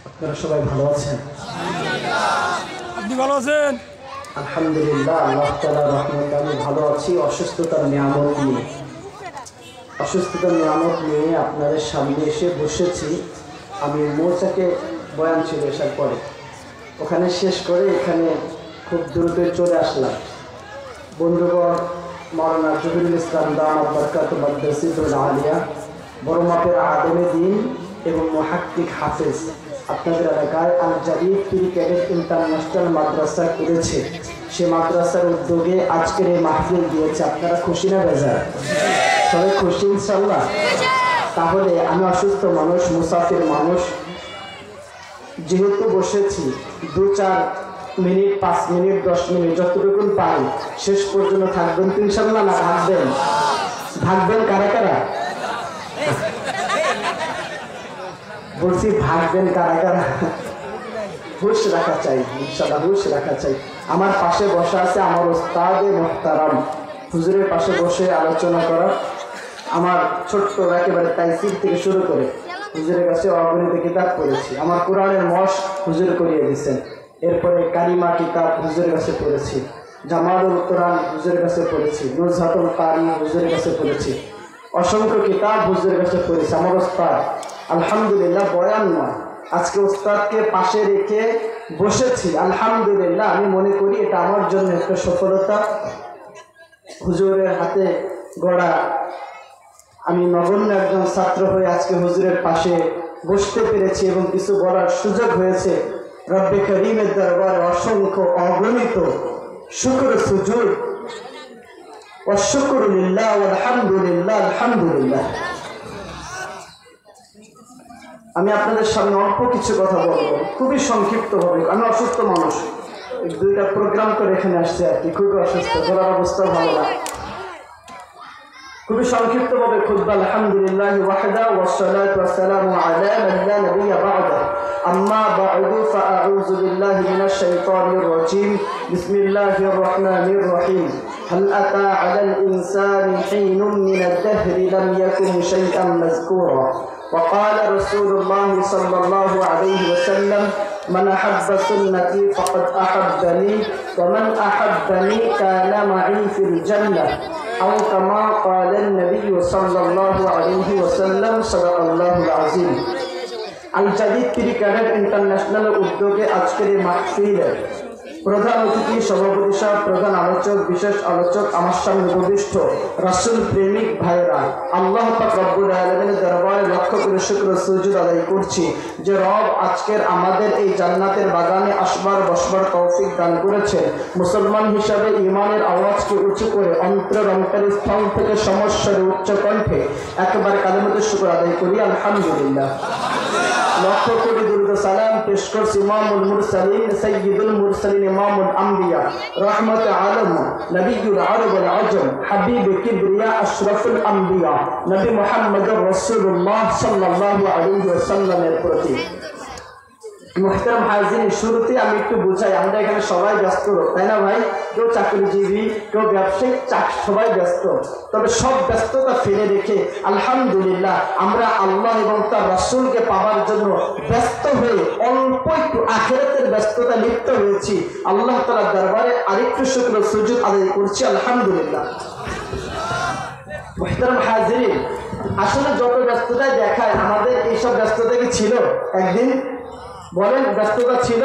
আপনারা সবাই ভালো আছেন? আপনি ভালো আছেন? আলহামদুলিল্লাহ, আল্লাহ তাআলার রহমতে আমি ভালো আছি। অসুস্থতার নিয়ামত নিয়ে আপনাদের সামনে এসে বসেছি। আমি মৌচাকে বয়ান ছিল আসার পরে, ওখানে শেষ করে এখানে খুব দ্রুত চলে আসলাম। বন্ধুগণ, মাওলানা জহিরুল ইসলাম দামাত বরকাতুহু মাদ্রাসাতুল আলিয়া, বড় মাপের আলেমে দ্বীন এবং মুহাক্কিক হাফেজ আপনাদের এলাকায় আল জাদিদ প্রি ক্যাডেট ইন্টারন্যাশনাল মাদ্রাসা করেছে। সে মাদ্রাসার উদ্যোগে আজকের এই মাহফিল দিয়েছে। আপনারা খুশি না বেজার? সবাই খুশি ইনশাআল্লাহ? তাহলে আমি অসুস্থ মানুষ, মুসাফির মানুষ, যেহেতু বসেছি 2-4 মিনিট, 5 মিনিট, 10 মিনিট যতটুকু পাই শেষ পর্যন্ত থাকবেন তো ইনশাআল্লাহ? না ভাগবেন কারা কারা? বলছি ভাগবেন কারা কারা? হুশ রাখা চাই ইনশাআল্লাহ, হুশ রাখা চাই। আমার পাশে বসা আছে আমার ওস্তাদে মুহতারাম, হুজুরের পাশে বসে আলোচনা করা। আমার ছোট্ট একেবারে তাইসির থেকে শুরু করে হুজুরের কাছে অগণিত কিতাব পড়েছি। আমার কোরআনের মশ হুজুর করিয়ে দিয়েছেন। এরপরে কারিমা কিতাব হুজুরের কাছে পড়েছি, জামালুল কোরআন হুজুরের কাছে পড়েছি, নুজহাতুল কারি হুজুরের কাছে পড়েছি, অসংখ্য কিতাব হুজুরের কাছে পড়েছি। আমার ওস্তাদ আলহামদুলিল্লাহ, বয়ান নয়, আজকে ওস্তাদকে পাশে রেখে বসেছি। আলহামদুলিল্লাহ, আমি মনে করি এটা আমার জন্য একটা সফলতা। হুজুরের হাতে গড়া আমি নগণ্য একজন ছাত্র হয়ে আজকে হুজুরের পাশে বসতে পেরেছি এবং কিছু বলার সুযোগ হয়েছে। রব্বে করিমের দরবারে অসংখ্য অগণিত শুকর সুজুদ, ওয়াশকুরু লিল্লাহ আলহামদুলিল্লাহ, আলহামদুলিল্লাহ। আমি আপনাদের সামনে অল্প কিছু কথা বলবো, খুবই সংক্ষিপ্ত হবে। আমি অসুস্থ মানুষ, 2টা প্রোগ্রাম করে এখানে আসছি আর কি, খুবই অসুস্থ, বলার অবস্থা ভালো না। খুবই সংক্ষিপ্তভাবে খুতবা। আলহামদুলিল্লাহ ওয়াহদা ওয়াসসালাতু ওয়াসসালামু আলা মান লা নাবিয়্যা বা'দা, আম্মা বা'দু ফাআউযু বিল্লাহি মিনাশ শাইতানির রাজীম। বিসমিল্লাহির রাহমানির রাহিম। হাল আতা আলাল ইনসানি হিনুন মিনাদ দাহরি লাম ইয়াকুন শাইআন মাযকুরা। وقال رسول الله صلى الله عليه وسلم من أحب سنتي فقد أحبني ومن أحبني كان معي في الجنة أو كما قال النبي صلى الله عليه وسلم صدق الله العظيم। আল জাদিদ প্রি ক্যাডেট ইন্টারন্যাশনাল উদ্যোগে আজকের এই মাহফিলে প্রধান অতিথি, সভাপতি সাহেব, প্রধান আলোচক, বিশেষ আলোচক, আমার সামনে উপবিষ্ট রাসূল প্রেমিক ভাইরা, আল্লাহ পাক রব্বুল আলামিনের দরবারে লক্ষ করে শুকর সুজুদ আদায় করছি যে রব আজকের আমাদের এই জান্নাতের বাগানে আসবার বসবার তৌফিক দান করেছেন। মুসলমান হিসাবে ঈমানের আওয়াজকে উঁচু করে অন্তরস্থল থেকে সমস্যার উচ্চ কণ্ঠে একবার কালেমাতে শুকর আদায় করি আলহামদুলিল্লাহ। লক্ষ কোটি দুরূদ সালাম পেশ করছি ইমামুল মুরসালিন, সাইয়্যিদুল মুরসালিন, ইমামুল আম্বিয়া, রাহমাতে আলম, নবিয়ুল আরব ওয়াল আজম, হাবিবে কিবরিয়া, আশরাফুল আম্বিয়া, নবী মুহাম্মদুর রাসূলুল্লাহ সাল্লাল্লাহু আলাইহি ওয়াসাল্লামের প্রতি। মুহতারাম হাজিরিন, শুরুতে আমি একটু বুঝাই, আমরা এখানে সবাই ব্যস্ত লোক, তাই না ভাই? কেউ চাকরিজীবী, কেউ ব্যবসায়িক, সবাই ব্যস্ত। তবে সব ব্যস্ততা ফেলে রেখে আলহামদুলিল্লাহ আমরা আল্লাহ এবং তার রাসূলকে পাওয়ার জন্য ব্যস্ত হয়ে অল্প একটু আখিরাতের ব্যস্ততা লিপ্ত হয়েছি। আল্লাহ তাআলার দরবারে আরেকটু শুকর সুজুদ আদায় করছি আলহামদুলিল্লাহ। মুহতারাম হাজিরিন, আসলে যত ব্যস্ততা দেখায় আমাদের এইসব ব্যস্ততা কি ছিল একদিন? বলেন, ব্যস্ততা ছিল?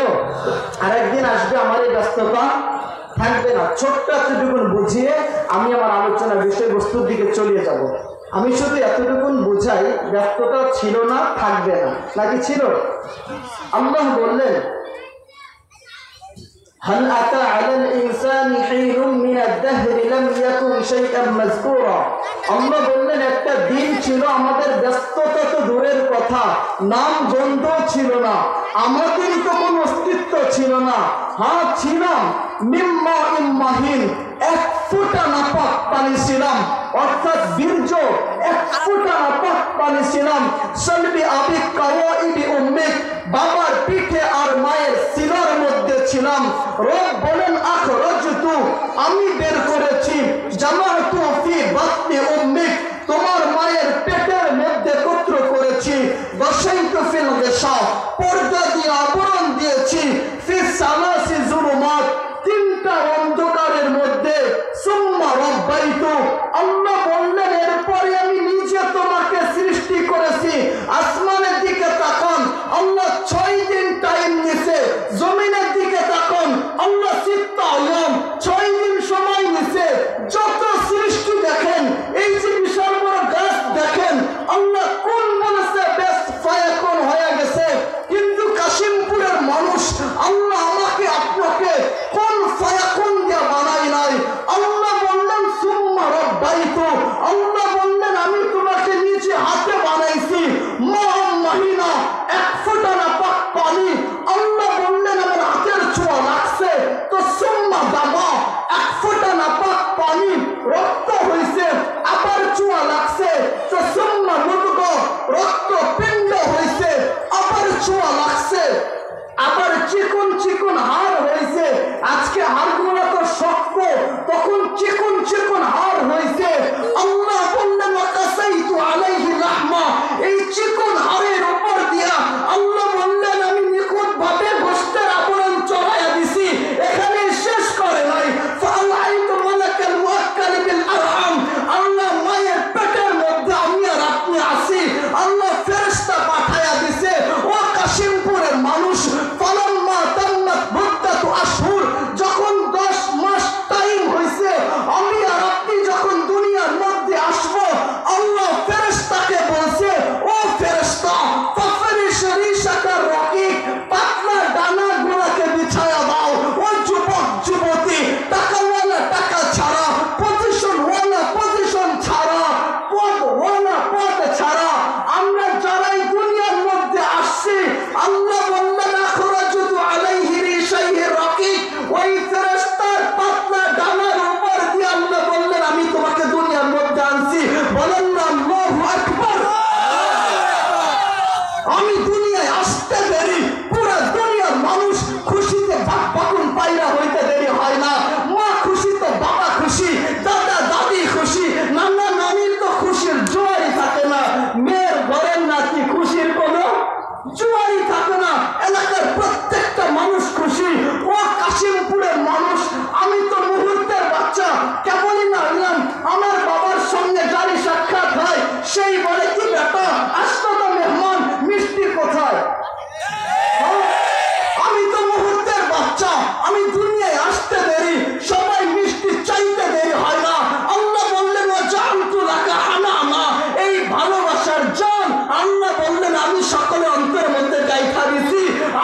আর একদিন আসবে আমার এই ব্যস্ততা থাকবে না। ছোট্ট এতটুকুন বুঝিয়ে আমি আমার আলোচনার বিষয়বস্তুর দিকে চলে যাব। আমি শুধু এতটুকুন বুঝাই, ব্যস্ততা ছিল না, থাকবে না, নাকি ছিল? আল্লাহ বললেন হাল আতা আলাল ইনসানি হিনুন মিনাদ দাহরি লাম ইয়াকুন শাইআন মাযকুরা। আল্লাহ বললেন একটা দিন ছিল আমাদের ব্যস্ততা তো দূরের কথা, নাম গন্ধ ছিল না, আমাদের তো কোনো অস্তিত্ব ছিল না। হ্যাঁ ছিলাম, মিম্মা ইম্মাহিন, এক ফোঁটা নাপাক পানি ছিলাম, অর্থাৎ বীর্য, এক ফোঁটা নাপাক পানি ছিলাম। সলবি আবি কাওয়াইবি উম্মিক, বাবার পিঠে আর মায়ের সিনার মধ্যে ছিলাম। রব বলেন আখরাজতু, আমি বের করেছি, জামাতু ফি বাতনি উম্মিক, তোমার মায়ের পেটের মধ্যে একত্র করেছি। বাসাইতু ফিল গিশা,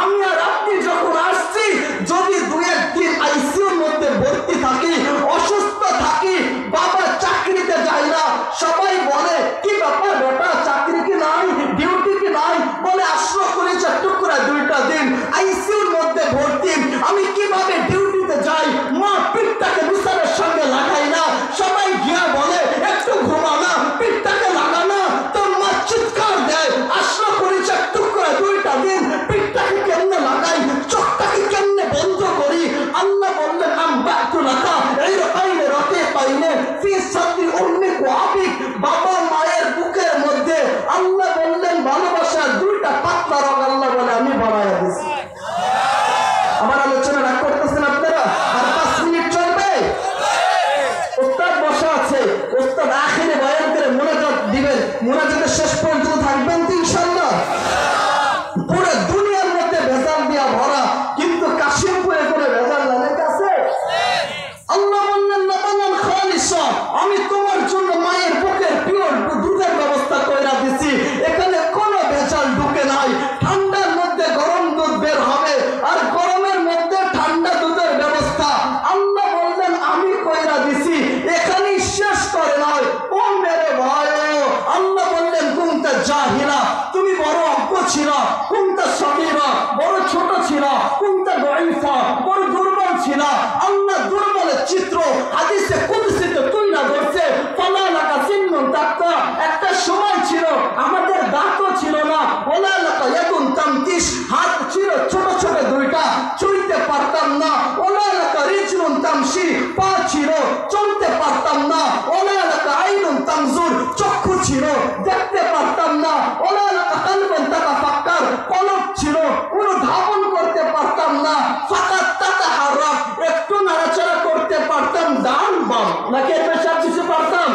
আমি আর আপনি যখন আসছি, যদি 2-1 দিন আইসিইউর মধ্যে ভর্তি থাকি, অসুস্থ থাকি, বাবা চাকরিতে যায় না, সবাই বলে কি ব্যাপার বেটা, চাকরি কি নাই, ডিউটি কি নাই, বলে আশ্রয় করেছে টুকরা 2টা দিন আইসিইউর মধ্যে ভর্তি, আমি কিভাবে ডিউটিতে যাই, মা পিঠটাকে বিছানার সঙ্গে লাগাই না, সবাই গিয়া বলে একটু ঘুমা না, পিঠটাকে লাগা না, তোর মা চিৎকার দেয়, আশ্রয় করেছে টুকরা 2টা দিন, পিঠটাকে কেমনে লাগাই, চোখটাকে কেমনে বন্ধ করি, আল্লাহ বললেন আম্বাতু লাকা ইরকাইনে রাকিকাইনে ফি সাদরি উম্মিক ওয়া আবিক, বাবা মায়ের বুকের মধ্যে আল্লাহ বললেন ভালোবাসার 2টা পাতলা রগ আল্লাহ বলে আমি বানায়া দিয়েছি। আমার আলোচনা রাগ করতেছেন আপনারা? আর 5 মিনিট চলবে? উস্তাদ বসা আছে, উস্তাদ আখিরে বয়ান করে মোনাজাত দিবেন, মোনাজাতের শেষ পর্যন্ত থাকবেন তো ইনশাআল্লাহ। পুরো দুনিয়ার মধ্যে ভেজাল দিয়া ভরা, কিন্তু কাশিমপুরে কোনো ভেজাল লাগে আছে? আল্লাহ বললেন লাবানান খালিসা, আমি তোমার জন্য মায়ের বুকের পিওর দুধের ব্যবস্থা কইরা দিছি, এখানে কোনো ভেজাল ঢুকে নাই। ঠান্ডার মধ্যে গরম দুধ বের হবে, আর গরমের মধ্যে ঠান্ডা দুধের ব্যবস্থা আল্লাহ বললেন আমি কইরা দিছি, এখানেই শেষ করে নয়। ও মেরে ভাই, আল্লাহ বললেন কুনতা জাহিলা, তুমি বড় অজ্ঞ ছিল, কুনতা সগীরা, বড় ছোট ছিল, কুনতা দাঈফা, বড় দুর্বল ছিল। আল্লাহ দুর্বলের চিত্র হাদিসে কুদসিতে তুইলা ধরছে, ফালা লাকা সিন্নুন তাক্তা, একটা সময় ছিল আমাদের দাঁতও ছিল না, ওলা লাকা ইয়াদুন তামতিশ, হাত ছিল ছোট ছোট 2টা, চুইতে পারতাম না, ওলা লাকা রিজলুন তামশি, পা ছিল চলতে পারতাম না, ওলা লাকা আইনুন তামজুর, চক্ষু ছিল দেখতে পারতাম না, ওলা লাকা কলবুন তাতাফাক্কার, কলব ছিল অনুধাবন করতে পারতাম না, ফাকাত তাতাহাররাক, একটু নাড়াচাড়া করতে পারতাম ডান বাম, নাকি এর বেশি আর কিছু পারতাম?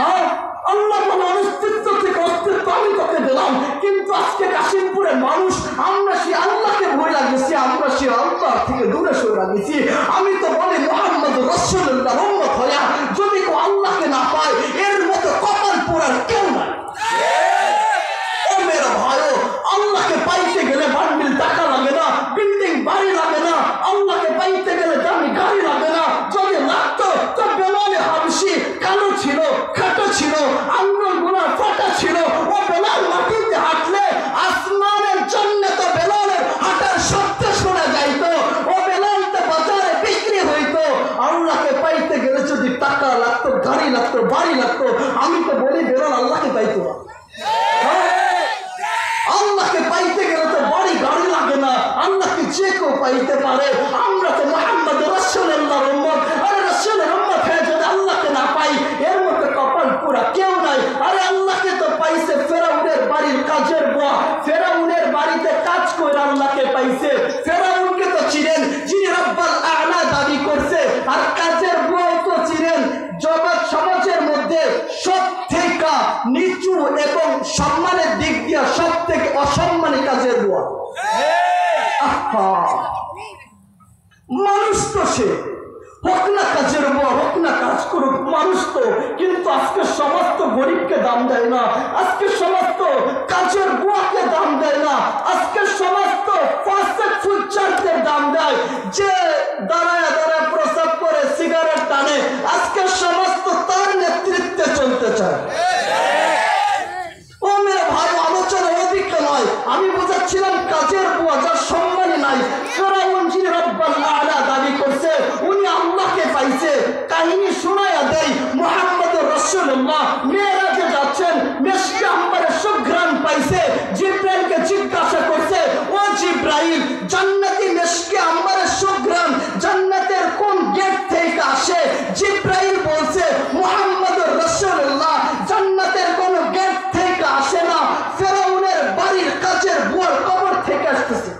হ্যাঁ, আল্লাহ বলে অস্তিত্ব থেকে অস্তিত্ব আমি তোকে দিলাম, কিন্তু আজকে কাশিমপুরের মানুষ আমরা সে আল্লাহকে ভুলে গেছি, আমরা সে আল্লাহ থেকে দূরে সরে গেছি। আমি তো বলি মুহাম্মদ রাসূলুল্লাহ উম্মত হইয়া যদি কেউ আল্লাহকে না পায়, এর মতো কপাল পোড়ার কেউ নাই। ও মেরা ভাইও, আল্লাহকে পাইতে গেলে বান্ডিল টাকা লাগে না, বিল্ডিং বাড়ি লাগে না, আল্লাহকে পাইতে গেলে দামি গাড়ি লাগে না, যদি লাগতো তো বেলালে হাবশি কালো ছিল, খাটো ছিল, আঙ্গুলগুলো ফাটা ছিল, ও বেলাল মাটিতে হাঁটলে আসমানের জন্য তো বেলালের হাঁটার শব্দ শোনা যাইতো, ও বেলাল তো বাজারে বিক্রি হইতো। আল্লাহকে পাইতে গেলে যদি টাকা লাগতো, গাড়ি লাগতো, বাড়ি লাগতো, আমি তো বলি বেলাল আল্লাহকে পাইতো না। আল্লাহকে পাইতে গেলে তো বাড়ি গাড়ি লাগে না, আল্লাহকে যে কেউ পাইতে পারে। আমরা তো মুহাম্মদ রাসূলুল্লাহর উম্মত, আরে রাসূলের উম্মত হয়ে যদি আল্লাহকে না পাই, এর মতো কপাল পুরা কেউ নাই। আরে আল্লাহকে তো পাইছে ফেরাউনের বাড়ির কাজের বুয়া, ফেরাউনের বাড়িতে কাজ করে আল্লাহকে পাইছে। ফেরাউনকে তো চিনেন, যিনি রব্বুল আ'লা দাবি করছে, আর কাজের বুয়াও তো চিনেন, জগৎ সমাজের মধ্যে সব থেকে নিচু এবং সম্মানের দিক দিয়ে সব থেকে অসম্মানী কাজের বুয়া। মানুষ তো সে হোক না কাজের বুয়া, হোক না কাজ করুক, মানুষ তো। কিন্তু আজকে সমস্ত গরিবকে দাম দেয় না, আজকে সমস্ত কাজের বুয়াকে দাম দেয় না, আজকে সমস্ত ফাসিক ফুজ্জারদের দাম দেয়, যে দাঁড়ায় দাঁড়ায় প্রস্রাব করে সিগারেট টানে, আজকে সমস্ত তার নেতৃত্বে চলতে চায়। ও মেরে ভাই, আলোচনা ওদিকে নয়, আমি বোঝাচ্ছিলাম কাজের বুয়া যার সম্মানই নাই। ফেরাউন যিনি রব্বুল আ'লা দাবি করছে, উনি আল্লাহকে পাইছে। কাহিনী শোনায়া দেই, মুহাম্মদুর রাসূলুল্লাহ মেরাজে যাচ্ছেন, মেশকে আম্বারে সুঘ্রাণ পাইছে, জিব্রাইলকে জিজ্ঞাসা করছে, ও জিব্রাইল, জান্নাতি মেশকে আম্বারে সুঘ্রাণ জান্নাতের কোন গেট থেকে আসে? জিব্রাইল বলছে, মুহাম্মদুর রাসূলুল্লাহ জান্নাতের কোন গেট থেকে আসে না, ফেরাউনের বাড়ির কাজের বুয়ার কবর থেকে আসতেছে।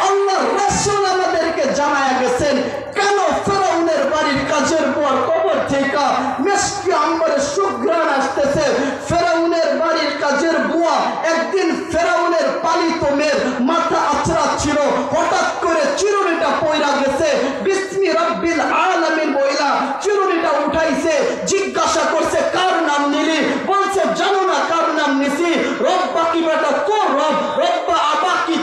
আল্লাহর রাসূল আমাদেরকে জানায়া গেছেন কেন ফেরাউনের বাড়ির কাজের বুয়ার কবর থেকে মেশকে আম্বারে সুঘ্রাণ আসতেছে। ফেরাউনের বাড়ির কাজের বুয়া একদিন ফেরাউনের পালিত মেয়ের মাথা আছড়াচ্ছিল, হঠাৎ করে চিরুনিটা পয়রা গেছে, বিসমি রাব্বিল আলামিন বইলা চিরুনিটা উঠাইছে, জিজ্ঞাসা করছে কার নাম নিলি? বলছে জানো না কার নাম নিছি? রব্বা কি বেটা তোর রব, রব্বা আবা কি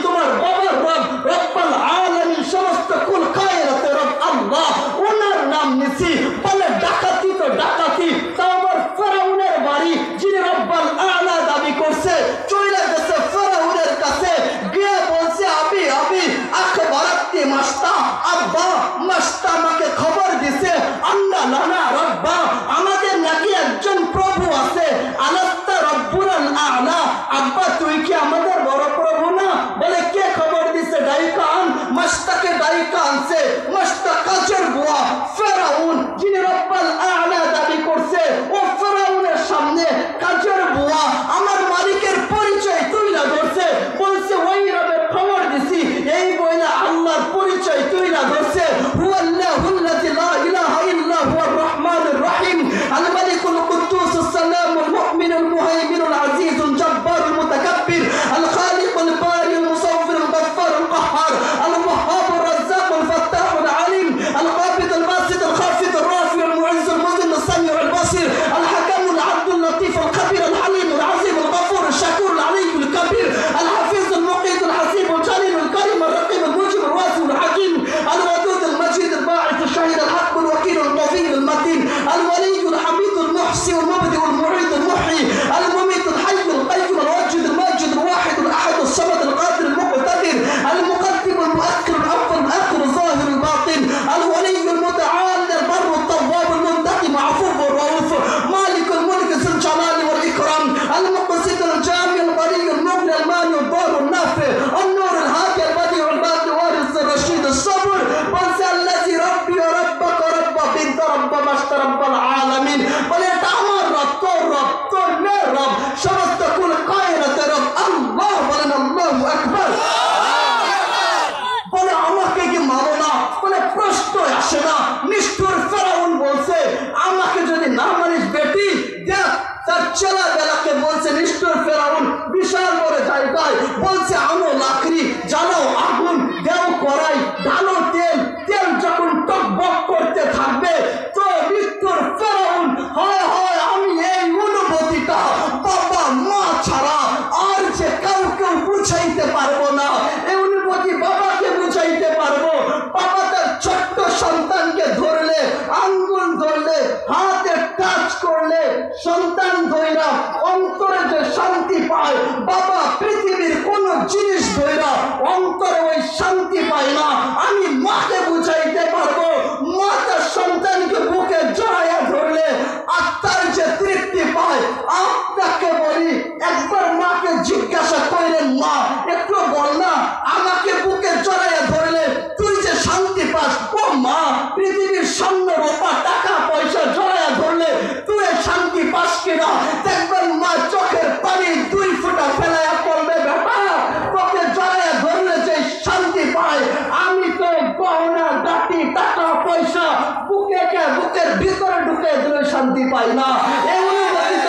সন্তান ধইরা অন্তরে যে শান্তি পায়, বাবা পৃথিবীর কোন জিনিস ধইরা অন্তরে ওই শান্তি পায় না। আমি মাকে বুঝাইতে পারবো, মা তার সন্তানকে বুকে জড়াইয়া ধরলে আত্মার যে তৃপ্তি পায়। আপনাকে বলি, একবার মাকে জিজ্ঞাসা করেন, মা একটু বল না, আমাকে বুকে জড়াইয়া ধরলে তুই যে শান্তি পাস, ও মা পৃথিবীর স্বর্ণ রূপা টাকা পয়সা জড়াইয়া ধরলে তুই শান্তি পাস কিনা? দেখবেন মা চোখের পানি 2 ফোঁটা ফেলাইয়া পড়বে, বেটা তোকে জড়াইয়া ধরলে যে শান্তি পায়, আমি তো গহনা গাটি টাকা পয়সা বুকের ভিতরে ঢুকে দিলে শান্তি পাই না। এমনি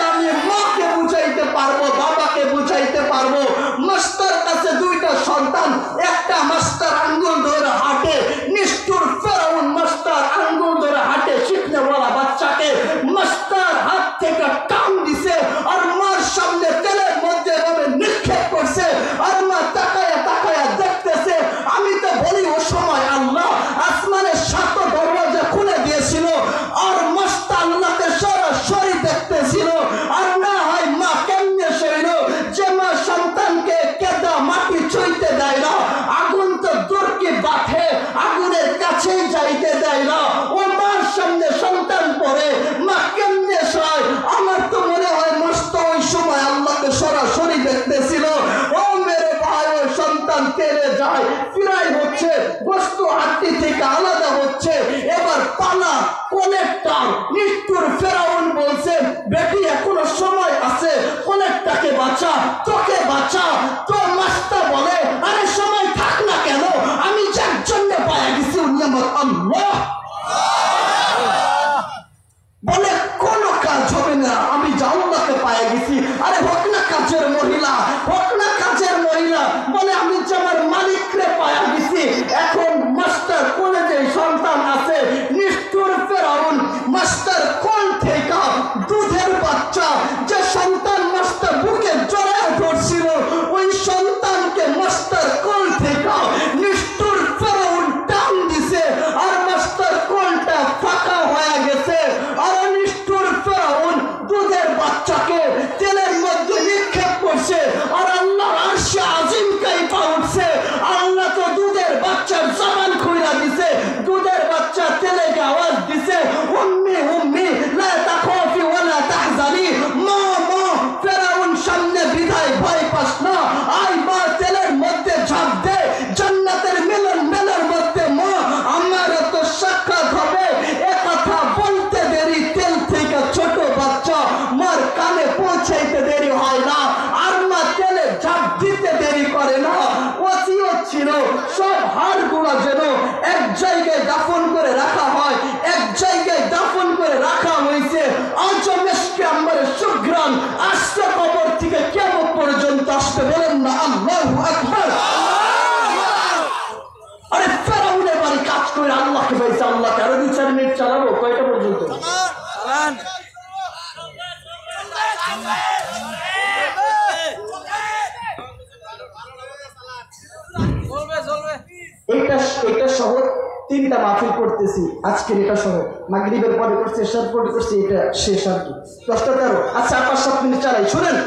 আমি মাকে বুঝাইতে পারবো, বাবাকে বুঝাইতে পারবো। মাস্টার কাছে 2টা সন্তান, একটা মাস্টার আঙ্গুল ধরে হাঁটে, নিষ্ঠুর ফেরাউন মাস্টার আঙ্গুল ধরে হাঁটে শিখনে বলা বাচ্চাকে মাস্টার হাত থেকে টান দিছে আর মার সামনে তেলের মধ্যে এভাবে নিক্ষেপ করছে, আর মা তাকায়া তাকায়া দেখতেছে। আমি তো বলি ও সময় আল্লাহ আসমানের 7 দরওয়াজা খুলে দিয়েছিল, আর মাস্টার আল্লাহকে সরাসরি দেখতেছিল। আর না হয় মা কেমনে সইল যে মা সন্তানকে কেদা মাটি ছুঁইতে দেয় না, আগুন তো দূরকে বাঁধে, আগুনের কাছেই যাইতে দেয় না। ও মার সামনে সন্তান পড়ে, মা কেমনে সয়? আমার তো মনে হয় মস্ত ওই সময় আল্লাহকে সরাসরি দেখতেছিল। ও মেরে ভাই, ওই সন্তান তেলে যায়, ফিরাই হচ্ছে, বস্তু হাড্ডি থেকে আলাদা হচ্ছে। এবার পালা কোলেরটা, নিষ্ঠুর ফেরাউন বলছে, বেটি এখনো সময় আছে, কোলেরটাকে বাঁচা, তোকে বাঁচা। তো মাস্টার বলে, আরে সময় থাক না কেন, আমি যার জন্য পায়া গেছি উনি আমার আল্লাহ। বলে কোন কাজ হবে না, আমি যে আল্লাহকে পায়া গেছি। আরে হোক না কাজের মহিলা, হোক না কাজের মহিলা, বলে আমি যে আমার মালিকরে পায়া গেছি। এখন মাস্টার কোলে যে সন্তান আছে, নিষ্ঠুর ফেরাউন মাস্টার কোল থেকে দুধের বাচ্চা যে সন্তান মাস্টার বুকে জড়ায় ধরছিল, ওই সন্তানকে মাস্টার কোল থেকে নিষ্ঠুর ফেরাউন টান দিছে, আর মাস্টার কোলটা ফাঁকা হয়ে গেছে। আর নিষ্ঠুর ফেরাউন দুধের বাচ্চাকে তেলের মধ্যে নিক্ষেপ করছে, আর আল্লাহ আরশে আজিম কাইপা উঠছে। আল্লাহ তো দুধের বাচ্চার জবান খুইলা দিছে, দুধের বাচ্চা তেলে আওয়াজ দিছে, উম্মি উম্মি লা তাখাফি ওয়ালা তাহজানি, মা মা। ফেরাউন সামনে বিধায় ভয় পাস না, আই মা তেলের মধ্যে ঝাঁপ দে, জান্নাতের মিলন মেলার মধ্যে মা আমার তো সাক্ষাৎ হবে। এ কথা বলতে দেরি, তেল থেকে ছোট বাচ্চা মার কানে পৌঁছাইতে দেরি হয় না, আর মা তেলে ঝাঁপ দিতে দেরি করে না। ওসিয়ত ছিল সব হাড়গুলো যেন এক জায়গায় দাফন করে রাখা হয়, এক জায়গায় দাফন করে রাখা হয়েছে। আজ মেশকে আমার সুঘ্রাণ আসছে কবর থেকে কেমন পর্যন্ত আসতে, বলেন না আল্লাহু আকবার। আরে ফেরাউনের বাড়ি কাজ করে আল্লাহকে পাইছে, আল্লাহকে আরো 2-4 মিনিট চালাবো, কয়টা পর্যন্ত? এটা শহর 3টা মাহফিল করতেছি আজকের, এটা শহর মাগরিবের পরে করছি, এশার পরে করছি, এটা শেষ আর কি 10টা 13। আচ্ছা 5-7 মিনিট চালাই, শুনেন।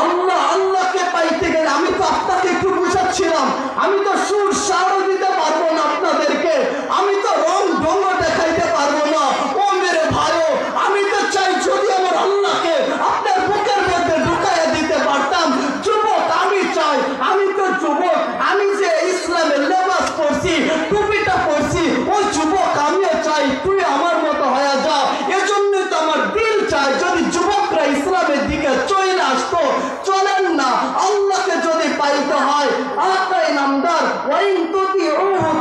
আল্লাহ আল্লাহকে পাইতে গেলে আমি তো আপনাকে একটু বুঝাচ্ছিলাম, আমি তো সুর সারও দিতে পারবো না আপনাদেরকে, আমি তো রং ঢঙ্গ দেখাইতে পারবো না। ও মেরে ভাইও, আমি তো চাই যদি আমার আল্লাহকে আপনার বুকের মধ্যে ঢুকাইয়া দিতে পারতাম। যুবক আমি চাই, আমি তো যুবক, আমি যে ইসলামের লেবাস পরছি, টুপিটা পরছি, ওই যুবক আমিও চাই তুই আমার মতো হয়ে যা। এজন্যই তো আমার দিল চাই যদি যুবকরা ইসলামের দিকে চলে আসতো। চলেন না, আল্লাহকে যদি পাইতে হয় আকাই নামদার ওয়াইন তুতিউহু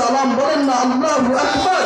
সালাম। বলেন না আল্লাহু আকবার।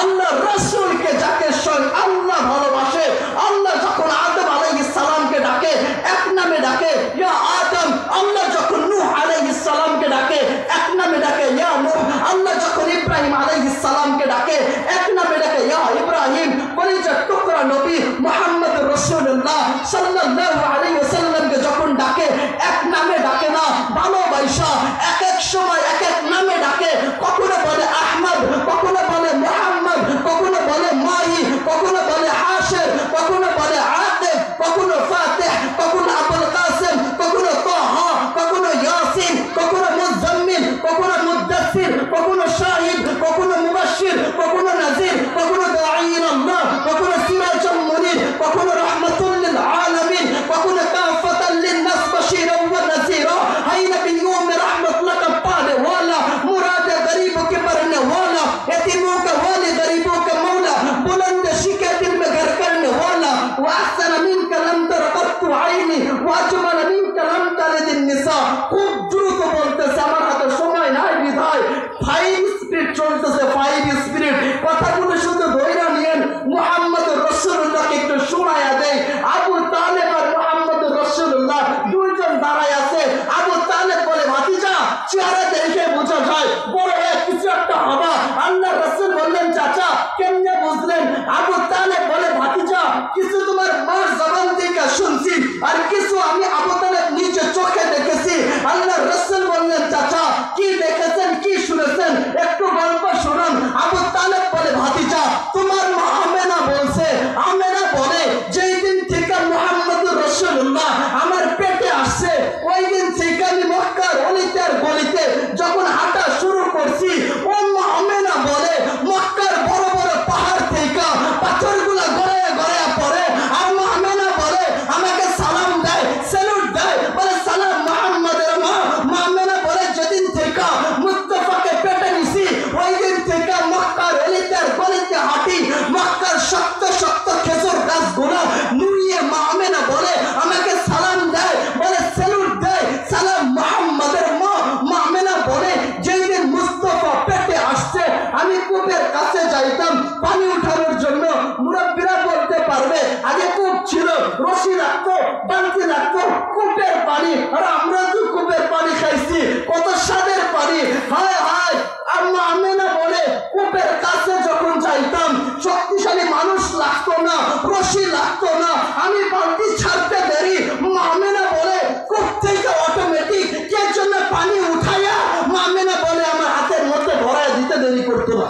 আল্লাহ রাসূলকে যাকে স্বয়ং আল্লাহ ভালোবাসে, আল্লাহ যখন আদম আলাইহিস সালামকে ডাকে এক নামে ডাকে ইয়া আদম, আল্লাহ যখন নূহ আলাইহিস সালামকে ডাকে এক নামে ডাকে ইয়া নূহ, আল্লাহ যখন ইব্রাহিম আলাইহিস সালামকে ডাকে এক নামে ডাকে ইয়া ইব্রাহিম। কলিজার টুকরা নবী মুহাম্মদ রাসূলুল্লাহ সাল্লাল্লাহু আলাইহি ওয়াসাল্লামকে যখন ডাকে এক নামে ডাকে না, ভালোবাসা এক এক সময় এক এক নামে ডাকে। কখনো বলে আহমদ, কখনো বলে মুহাম্মদ, কখনো বলে মাহি, কখনো বলে হাশির, কখনো বলে আতিফ, কখনো ফাতিহ, কখনো আবুল কাসিম, কখনো তাহা, কখনো ইয়াসিন, কখনো মুজাম্মিল, কখনো মুদ্দাসসির, কখনো শাহিদ, কখনো মুবাশশির, কখনো নাযির, কখনো দাঈ ইলাল্লাহ, কখনো সিরাজুল মুনির, কখনো রাহমাতুল লিল আলামিন, কখনো কাফাতাল লিন-নাস বাশীরাও ওয়া নাযীরা। হাই নবিয়্যুম में रहमत लका पाने वाला, मुराद गरीबों के भरने वाला, यतीमों का वाली गरीबों का मौला, बुलंद शिके दिल में घर करने वाला। वअहसन मिनका लम तरा कत्तु आईनी वअजमल मिनका लम तलिद निसा। खूब দ্রুত বলতেছে, আমার হাতে সময় নাই বিধায় 5 স্পিড চলতেছে, 5 স্পিড। কথাগুলো শুধু ধৈর্য নিয়েন। মুহাম্মদ রাসূলুল্লাহকে একটু শোনায়া দেই। আবু তালেব আর মুহাম্মদ রাসূলুল্লাহ দুইজন দাঁড়ায় আছে। আবু তালেব বলে ভাতিজা, চেহারা দেখে বোঝা যায় বড় এক কিছু একটা হবে। আল্লাহ রাসূল বললেন চাচা কেমনে বুঝলেন? আবু তালেব বলে ভাতিজা, কিছু তোমার মার জবান থেকে শুনছি আর কিছু আমি আবু তালেব নিজে চোখে দেখেছি। আল্লাহ রাসূল বললেন চাচা কি দেখেছেন কি শুনেছেন একটু গল্প শুনুন। আবু তালেব বলে ভাতিজা, তোমার মা আমেনা বলছে, আমেনা বলে যেই দিন থেকে মুহাম্মদুর রাসূলুল্লাহ আমার পেটে আসছে ওই দিন থেকে আমি মক্কার অলিতে আর গলিতে যখন হাঁটা শুরু করছি, ও মা আমেনা বলে মক্কার বড় বড় পাহাড় থেকে পাথরগুলো গড়ায় গড়ায় পড়ে। আর মা আমেনা বলে আমাকে সালাম দেয়, স্যালুট দেয়, বলে সালাম মুহাম্মদের মা। মা আমেনা বলে যেদিন থেকে মুস্তাফাকে পেটে নিছি ওই দিন থেকে মক্কার অলিতে আর গলিতে হাঁটি, মক্কার শক্ত শক্ত খেজুর গাছগুলো নুইয়ে মা আমেনা বলে আমাকে সালাম দেয়, বলে স্যালুট দেয়, সালাম মুহাম্মদের মা। মা আমেনা বলে যেই দিন মুস্তাফা পেটে আসছে আমি কূপের কাছে যাইতাম পানি উঠানোর জন্য। মুরব্বীরা বলতে পারবে আগে কূপ ছিল, রশি রাখতো, বালতি রাখতো, কূপের পানি। আর আমরা তো কূপের পানি খাইছি, কত স্বাদের পানি। হায় হায়। আর মা আমেনা বলে কূপের কাছে যখন যাইতাম শক্তিশালী মানুষ লাগতো না, রশি লাগতো না, আমি বালতি ছাড়তে দেরি। মা আমেনা বলে কূপ থেকে অটোমেটিক কে জন্য পানি উঠাইয়া মা আমেনা বলে আমার হাতের মধ্যে ভরায় দিতে দেরি করতো না।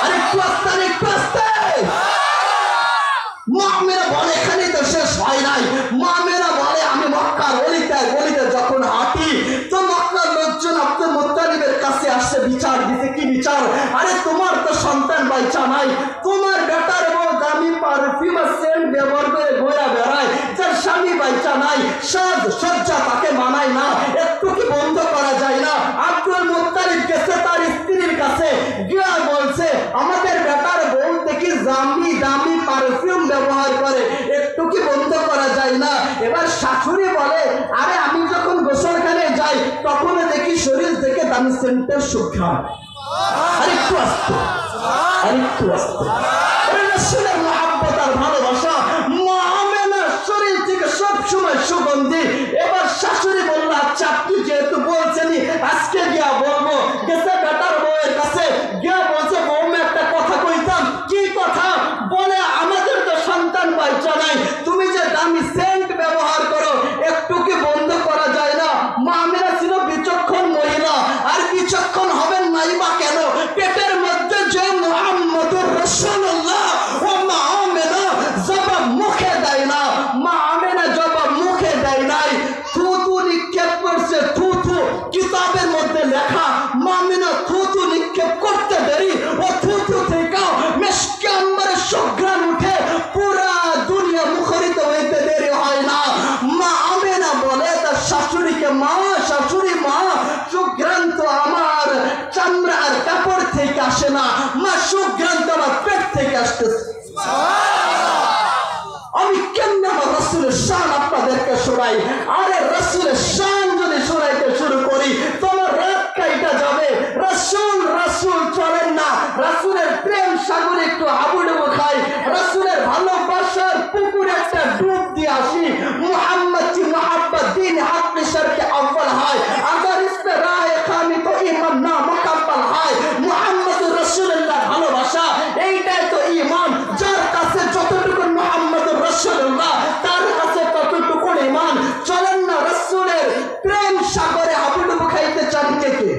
আরে একটু আস্তে, আরে একটু আস্তে। মা আমেনা বলে এখানেই তো শেষ হয় নাই। মা আমেনা বলে আমি মক্কার অলিতে গলিতে যখন হাঁটি তো মক্কার লোকজন আব্দুল মুত্তালিবের কাছে আসছে, বিচার দিতে। কি বিচার? আরে তোমার তো সন্তান বাইচা নাই, তোমার বেটার বউ দামি পারফিউম আর সেন্ট ব্যবহার করে ঘোরা বেড়ায়, যার স্বামী বাইচা নাই, সাজ সজ্জা তাকে মানায় না, একটু কি বন্ধ করা যায় না? আব্দুল মুত্তালিব গেছে তার স্ত্রীর কাছে, গিয়া বলছে আমাদের বেটার বউ দেখি দামি দামি পারফিউম ব্যবহার করে, একটু কি বন্ধ করা যায় না? এবার শাশুড়ি বলে আরে আমি যখন গোসলখানে যাই তখন দেখি শরীর থেকে দামি সেন্টের সুঘ্রাণ। আরেকটু আসতো, আরেকটু আসতো। রাসূলের মহব্বত আর ভালোবাসা, মা আমেনার শরীর থেকে সব সময় সুগন্ধি। এবার শাশুড়ি বলল আচ্ছা আপনি যেহেতু বলছেনই আজকে গিয়া বলবো। গেছে বেটার বউয়ের কাছে, গিয়া বলছে বউমে একটা কথা কইতাম। কি কথা? বলে আমাদের তো সন্তান বাইচা নাই, তুমি যে দামি সেন্ট ব্যবহার করো একটু কি বন্ধ করা যায় না? মা আমেনা ছিল বিচক্ষণ মহিলা, আর বিচক্ষণ হবেন নাই বা কেন? পেটের মধ্যে যে মুহাম্মদুর রাসূলুল্লাহ, ও মা আমেনা জবাব মুখে দেয় না। মা আমেনা জবাব মুখে দেয় নাই, থুতু নিক্ষেপ করছে। থুতু কিতাবের মধ্যে লেখা, মা আমেনা থুতু নিক্ষেপ করতে দেরি ও থুতু থেকে মিশকে আম্বরের সুঘ্রাণ উঠে পুরা দুনিয়া মুখরিত হইতে দেরি হয় না। মা আমেনা বলে তার শাশুড়িকে, মা শাশুড়ি মা সুঘ্রাণ তো আমার চামড়া আর কাপড় থেকে আসে না, মা সুঘ্রাণ তো আমার পেট থেকে আসতেছে। আমি কেমনে আমার রাসূলের শান আপনাদেরকে শোনাই? আরে রাসূলের শান যদি শোনাইতে শুরু করি তোমার রাত কাইটা সাগরে একটু হাবুডুবু খাই, রাসূলের ভালোবাসার পুকুরে একটা ডুব দিয়ে আসি। মুহাম্মদ की मोहब्बत दीन हक में शर के अव्वल है, अगर इस पे राह खामी तो ईमान ना मुकम्मल है। मुहम्मद रसूलुल्लाह ভালোবাসা এইটাই তো ঈমান। যার কাছে যতটুকু মুহাম্মদ রसूलुल्लाह তার কাছে ততটুকু ঈমান। চলেন না রাসূলের প্রেম সাগরে হাবুডুবু খাইতে চান কে কে?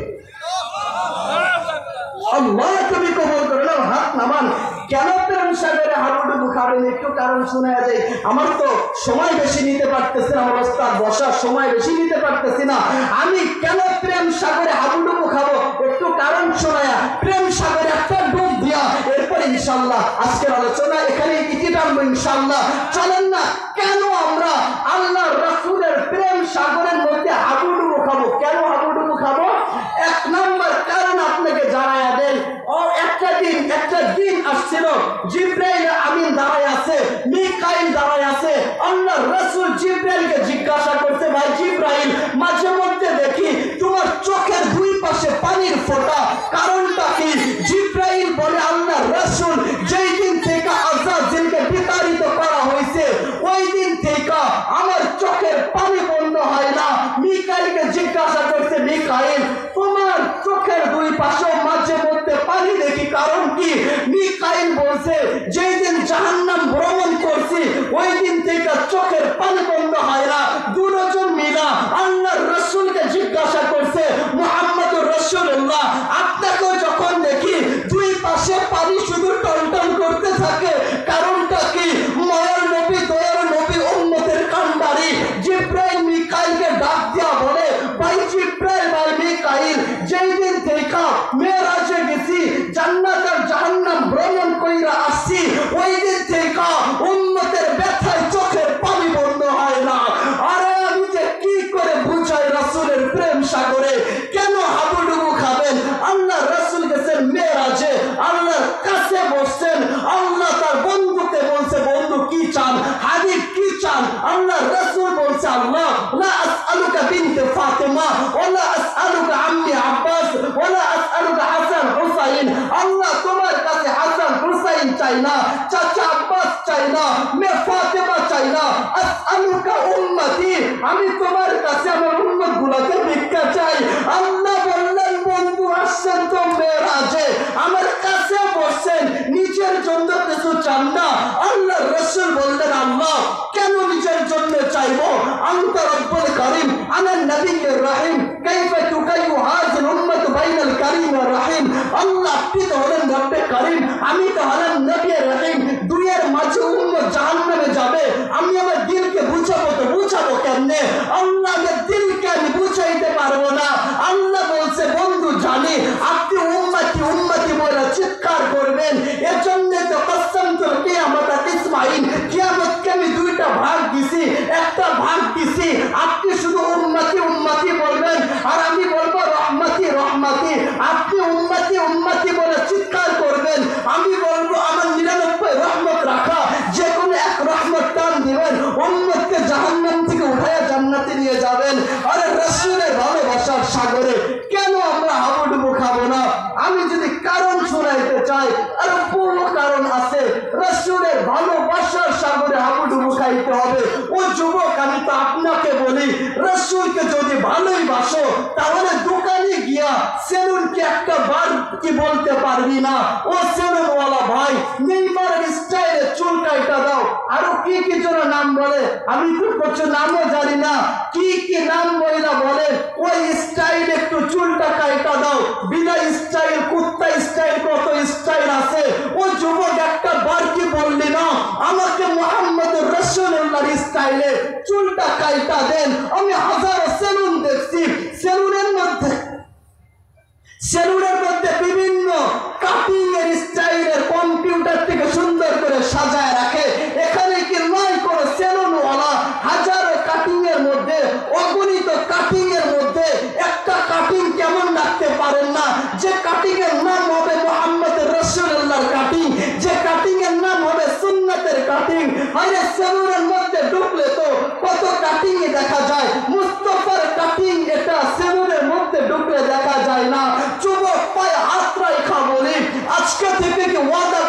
আল্লাহ তুমি কবুল করে নাও, হাত নামান। কেন প্রেম সাগরে হাবুডুবু খাবেন? একটু কারণ শোনা যায়। আমার তো সময় বেশি নিতে পারতেছি না, আমার ওস্তাদ বসার সময় বেশি নিতে পারতেছি না। আমি কেন প্রেম সাগরে হাবুডুবু খাবো? একটু কারণ শোনায়া প্রেম সাগরে একটা ডুব দিয়া এরপরে ইনশাআল্লাহ আজকের আলোচনা এখানে ইতি টানবো ইনশাআল্লাহ। চলেন না কেন আমরা আল্লাহর রাসূলের প্রেম সাগরের মধ্যে হাবুডুবু খাবো? কেন হাবুডুবু খাবো? এক নম্বর কারণ আপনাকে জানায়া দেন। একটা দিন আসছিল, জিব্রাইল আমিন দাঁড়ায় আছে, মিকাইল দাঁড়ায় আছে। আল্লাহর রাসূল জিব্রাইলকে জিজ্ঞাসা করতে, ভাই জিব্রাইল, মাঝে মধ্যে দেখি তোমার চোখের দুই পাশে পানির ফোঁটা, কারণটা কি? জিব্রাইল বলে, আল্লাহর রাসূল যেই দিন থেকে আযাজিলকে বিতাড়িত করা হয়েছে ওই দিন থেকে আমার চোখের পানি বন্ধ হয় না। মিকাইলকে জিজ্ঞাসা করতে, মিকাইল তোমার চোখের দুই পাশে মাঝে মধ্যে পানি দেখি, কারণ কি? মিকাইল বলছে যেই দিন জাহান্নাম ভ্রমণ করছি ওই দিন থেকে চোখের পানি বন্ধ হয় না। দুজন মিলা আল্লাহর রাসূলকে জিজ্ঞাসা করছে, মুহাম্মদুর রাসূলুল্লাহ আপনাকেও যখন দেখি দুই পাশে পানি শুধু টনটন করতে থাকে, কারণটা কি? মায়ার নবী, দয়ার নবী, উম্মতের কান্ডারি জিব্রাইল মিকাইলকে ডাক দিয়া বলে, ভাই জিব্রাইল, ভাই মিকাইল, যেই দিন থেকে মেরাজে গেছি, জান্নাত আর জাহান্নাম ভ্রমণ কইরা আসছি, ওই দিন থেকে উম্মতের ব্যথায় চোখের পানি বন্ধ হয় না। আরে আমি যে কি করে বুঝাই রাসূলের প্রেম সাগরে কেন হাবুডুবু খাবেন? আল্লাহ রাসূল গেছেন মেরাজে, আল্লাহর কাছে বসছেন, আল্লাহ তার বন্ধুকে বলছে, বন্ধু কি চান, হাবিব কি চান? আল্লাহ রাসূল বলছে, আল্লাহ লা আসআলুকা বিনতে ফাতিমা ওয়ালা আসআলুকা আম্মি আব্বাস ওয়ালা আসআলুকা হাসান হুসাইন। আল্লাহ তোমার কাছে হাসান হুসাইন চাই না, চাচা আব্বাস চাই না, মে ফাতিমা চাই না, আসআলুকা উম্মতি, আমি তোমার কাছে আমার উম্মত গুলোকে ভিক্ষা চাই। আল্লাহ বললেন, বন্ধু আসছেন তো মেরাজে, আমার কাছে বসছেন, নিজের জন্য কিছু চান না। আল্লাহ রাসূল বললেন, আল্লাহ কেন নিজের জন্য চাইবো? আনতা রব্বুল কারীম আনা নবিয়্যুর রহিম কাইফা তুকাইয়ু হাযিল উম্মাত বাইনাল কারীম ওয়ার রহিম। আল্লাহ আপনি তো হলেন রব্বে কারীম, আমি তো হলাম নবী রহিম। দুইয়ের মাঝে উম্মত জাহান্নামে যাবে, আমি আমার দিলকে বুঝাবো তো বুঝাবো কেমনে? আল্লাহর দিলকে আমি বুঝাইতে পারবো না। আল্লাহ বলছে, বন্ধু জানি আপনি উম্মতি উম্মতি বলে চিৎকার করবেন, এজন্য তো কসমতুল কিয়ামত ইসমাইল, কিয়ামতকে আমি দুইটা ভাগ দিছি, একটা ভাগ দিছি আপনি শুধু উম্মতি উম্মতি বলবেন আর আমি বলবো রহমতি রহমতি। আপনি উম্মতি উম্মতি বলে চিৎকার করবেন, আমি বলবো আমার 99 রহমত রাখা, যে কোনো এক রহমত টান দিবেন, উম্মতকে জাহান্নাম থেকে উঠায়া জান্নাতে নিয়ে যাবেন। আরে রাসূলের ভালোবাসার সাগরে কেন আমরা হাবুডুবু খাবো না? আমি যদি কারণ শোনাইতে চাই, আর পুরো কারণ আছে। রাসূলের ভালোবাসার সাগরে হাবুডুবু খাইতে হবে। ও যুবক, আমি তো আপনাকে বলি, রাসূলকে যদি ভালোই বাসো তাহলে দোকানে গিয়া সেলুনকে একটা বার কি বলতে পারবি না, ও সেলুনওয়ালা ভাই নেইমারের স্টাইলে চুল কাটা দাও, আরো কি কি যেন নাম বলে, আমি তো কিছু নামও জানি না, কি কি নাম বইলা বলে, ওই স্টাইল একটু চুলটা কাটা দাও, বিনা স্টাইল, কুত্তা স্টাইল, কত স্টাইল আছে। ও যুবক, একটা বার কি বললি না, আমাকে মুহাম্মদুর রাসূলুল্লাহর স্টাইলে চুলটা কাটা দেন। আমি হাজারো সেলুন দেখছি, সেলুনের মধ্যে বিভিন্ন কাটিং এর স্টাইলের কম্পিউটার থেকে সুন্দর করে সাজায় রাখে। এখানে কি নয় কোন সেলুনওয়ালা হাজারো কাটিং এর মধ্যে, অগণিত কাটিং এর মধ্যে একটা কাটিং কেমন রাখতে পারেন না, যে কাটিং এর নাম হবে মুহাম্মদুর রাসূলুল্লাহর কাটিং, যে কাটিং এর নাম হবে সুন্নতের কাটিং। আরে সেলুনের মধ্যে ঢুকলে তো কত কাটিং দেখা যায়, মুস্তাফার কাটিং এটা সেলুনের মধ্যে ঢুকলে দেখা যায় না। যুবক, পায়ে হাত রাখা বলি, আজকে থেকে কি ওয়াদা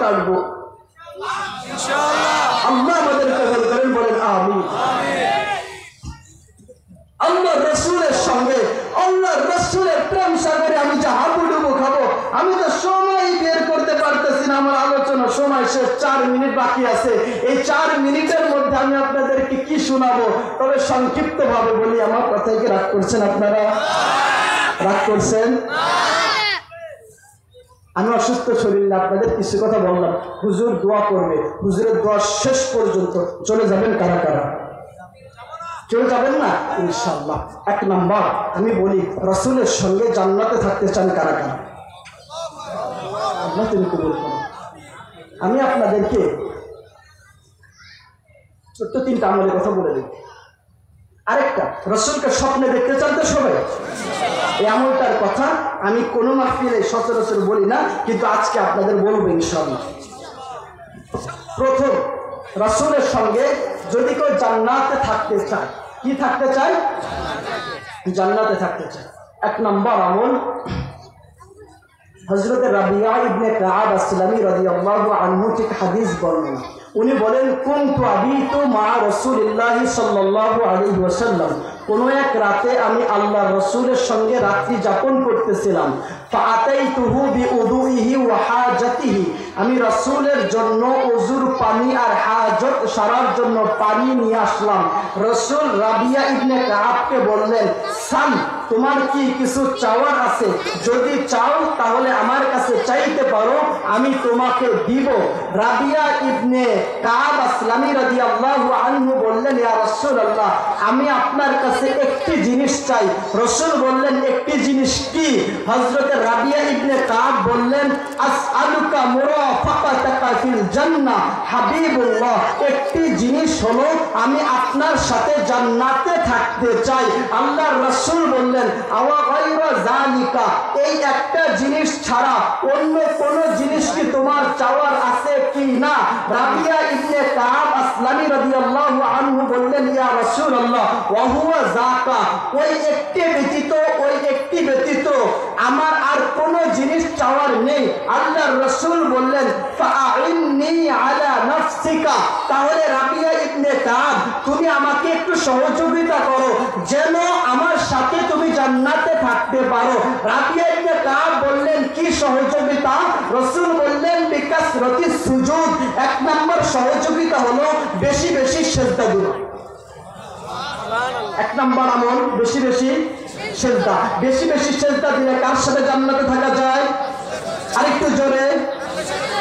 কাটবো আল্লাহ আমাদের কবুল করেন, বলেন আমিন। আল্লাহ রসুলের সঙ্গে আল্লাহ রসুলের প্রেম সাগরে আমি যে হাবুডুবু খাবো, আমি তো সময় বের করতে পারতেছি না। আমার আলোচনা সময় শেষ, 4 মিনিট বাকি আছে। এই 4 মিনিটের মধ্যে আমি আপনাদেরকে কি শোনাবো? তবে সংক্ষিপ্ত ভাবে বলি। আমার কথায় কি রাগ করছেন আপনারা? রাগ করছেন? আমি অসুস্থ শরীর না, আপনাদের কিছু কথা বললাম। হুজুর দোয়া করবে, হুজুরের দোয়া শেষ পর্যন্ত চলে যাবেন কারা কারা? চলে যাবেন না ইনশাআল্লাহ। 1 নাম্বার আমি বলি, রাসূলের সঙ্গে জান্নাতে থাকতে চান কারা কারা? আল্লাহ তুমি কবুল করো। আমি আপনাদেরকে ছোট্ট 3টা আমলের কথা বলে দিই। আরেকটা, রাসূলকে স্বপ্নে দেখতে চান তো সবাই? এই আমলটার কথা আমি কোনো মাহফিলে সচরাচর বলি না, কিন্তু আজকে আপনাদের বলবো ইনশাআল্লাহ। প্রথম, রাসূলের সঙ্গে যদি কেউ জান্নাতে থাকতে চায়, কি থাকতে চায়? জান্নাতে থাকতে চায়। 1 নম্বর আমল, হযরত রাবিয়া ইবনে কাআব আসলামী রাদিয়াল্লাহু আনহু থেকে হাদিস বর্ণনা। উনি বলেন, কুনতু আবিতু মা রাসূলিল্লাহি সাল্লাল্লাহু আলাইহি ওয়াসাল্লাম, কোন এক রাতে আমি আল্লাহর রাসূলের সঙ্গে রাত্রি যাপন করতেছিলাম। ফাআতাইতুহু বিউদুইহি ওয়া হাজাতিহি, আমি রাসূলের জন্য ওযুর পানি আর হাজত সারার জন্য পানি নিয়ে আসলাম। রাসূল রাবিয়া ইবনে কাআবকে বললেন, সাল, তোমার কি কিছু চাওয়ার আছে? যদি চাও তাহলে আমার কাছে চাইতে পারো, আমি তোমাকে দিব। রাবিয়া ইবনে কাআব আসলামী রাদিয়াল্লাহু আনহু বললেন, ইয়া রাসূলুল্লাহ, আমি আপনার কাছে একটি জিনিস চাই। রাসূল বললেন, একটি জিনিস কি? হযরত রাবিয়া ইবনে কাআব বললেন, আসআলুকা মুরাফাকাতাকা ফিল জান্নাহ হাবিবুল্লাহ, একটি জিনিস হলো আমি আপনার সাথে জান্নাতে থাকতে চাই। আল্লাহর রাসূল বললেন, আওয়া গায়রা যালিকা, এই একটা জিনিস ছাড়া অন্য কোন জিনিস কি তোমার চাওয়ার আছে কি না? রাবিয়া ইবনে কাআব আসলামী রাদিয়াল্লাহু আনহু বললেন, ইয়া রাসূলুল্লাহ, ওয়া হুয়া যাকা, ওই একটি ব্যতীত আমার আর কোন জিনিস চাওয়ার নেই। আল্লাহর রাসূল বললেন, ফাআইন্নি আলা নাফসিকা, তাহলে রাবিয়া ইবনে কাআব, তুমি আমাকে একটু সহযোগিতা করো যেন আমার সাথে তুমি জান্নাতে থাকতে পারো। রাবিয়া ইবনে কাআব বললেন, কি সহযোগিতা? রাসূল বললেন, বিকাসরাতিস সুজুদ, 1 নম্বর সহযোগিতা হলো বেশি বেশি সিজদা দিও। 1 নম্বর আমল বেশি বেশি সিজদা। বেশি বেশি সিজদা দিলে কার সাথে জান্নাতে থাকা যায়? আরেকটু জোরে,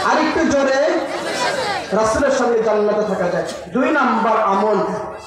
আরেকটু জোরে। রাসূলের সঙ্গে জান্নাতে থাকা যায়। 2 নম্বর আমল,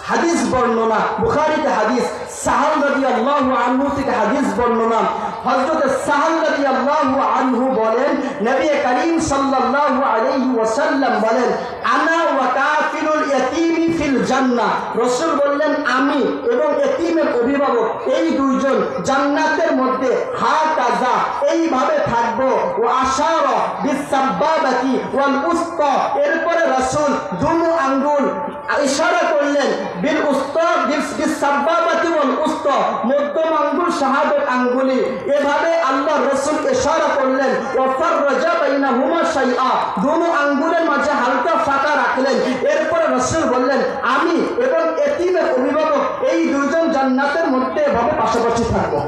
হাদিস বর্ণনা, বুখারীতে হাদিস, সাহাল রাদিয়াল্লাহু আনহু থেকে হাদিস বর্ণনা। হযরত সাহাল রাদিয়াল্লাহু আনহু বলেন, নবী করিম সাল্লাল্লাহু আলাইহি ওয়াসাল্লাম বলেন, আনা ওয়া কাফিলুল ইয়াতীমি ফিল জান্নাহ, রাসূল বললেন, আমি এবং এতিমের অভিভাবক এই দুইজন জান্নাতের মধ্যে হাকাযা, এইভাবে থাকবো। ওয়া আশারা বিসাব্বাবাতি ওয়াল উসতা, এরপরে রাসূল দুনো আঙ্গুল ইশারা করলেন, বিল উসতা বিসাব্বাবাতি ওয়াল উসতা, মধ্যম আঙ্গুল শাহাদাত আঙ্গুলি, এভাবে আল্লাহর রাসূল ইশারা করলেন। ওয়া ফাররাজা বাইনাহুমা শাইআ, দুনো আঙ্গুলের মাঝে হালকা ফাঁকা রাখলেন। এরপরে রাসূল বললেন, আমি এবং এতিমের অভিভাবক এই দুইজন জান্নাতের মধ্যে এভাবে পাশাপাশি থাকবো।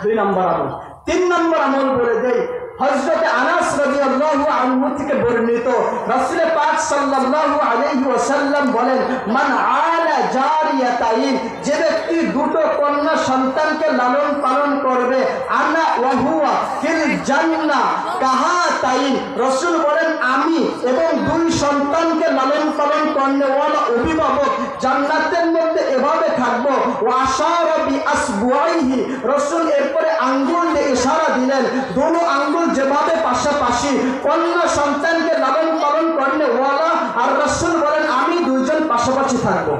2 নম্বর আমল। 3 নম্বর আমল বলে দেই, হযরত আনাস রাদিয়াল্লাহু আনহু থেকে বর্ণিত, রাসূল পাক সাল্লাল্লাহু আলাইহি ওয়াসাল্লাম বলেন, মান আলা জারিয়াতাইন, যে ব্যক্তি 2টো কন্যা সন্তানকে লালন পালন করবে, আনা ওয়া হুয়া ফিল জান্নাহ কাহাতাইন, রাসূল বলেন, আমি এবং 2 সন্তানকে লালন পালন করনেওয়ালা অভিভাবক জান্নাতের মধ্যে এভাবে থাকবো। ওয়া আশারা বিআসবুআইহি, রাসূল এরপরে আঙ্গুল দিয়ে ইশারা দিলেন, দুটো আঙ্গুল যেভাবে পাশাপাশি, কন্যা সন্তানকে লালন পালন করনেওয়ালা আর রাসূল বলেন, আমি 2 জন পাশাপাশি থাকবো।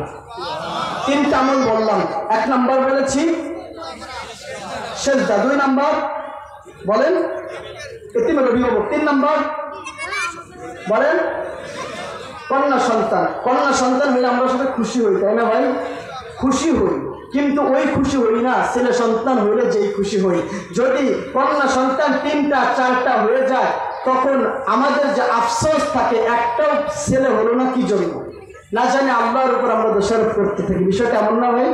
3টা আমল বললাম। 1 নম্বর বলেছি সিজদা, 2 নম্বর বলেন এতিমের অভিভাবক, 3 নম্বর বলেন কন্যা সন্তান। কন্যা সন্তান হলে আমরা সবাই খুশি হই, তাই না ভাই? খুশি হই, কিন্তু ওই খুশি হই না ছেলে সন্তান হইলে যেই খুশি হই। যদি কন্যা সন্তান 3টা 4টা হয়ে যায় তখন আমাদের যে আফসোস থাকে, একটাও ছেলে হলো না, কি জন্য না জানি আল্লাহর উপর আমরা দোষারোপ করতে থাকি। বিষয়টা এমন না ভাই?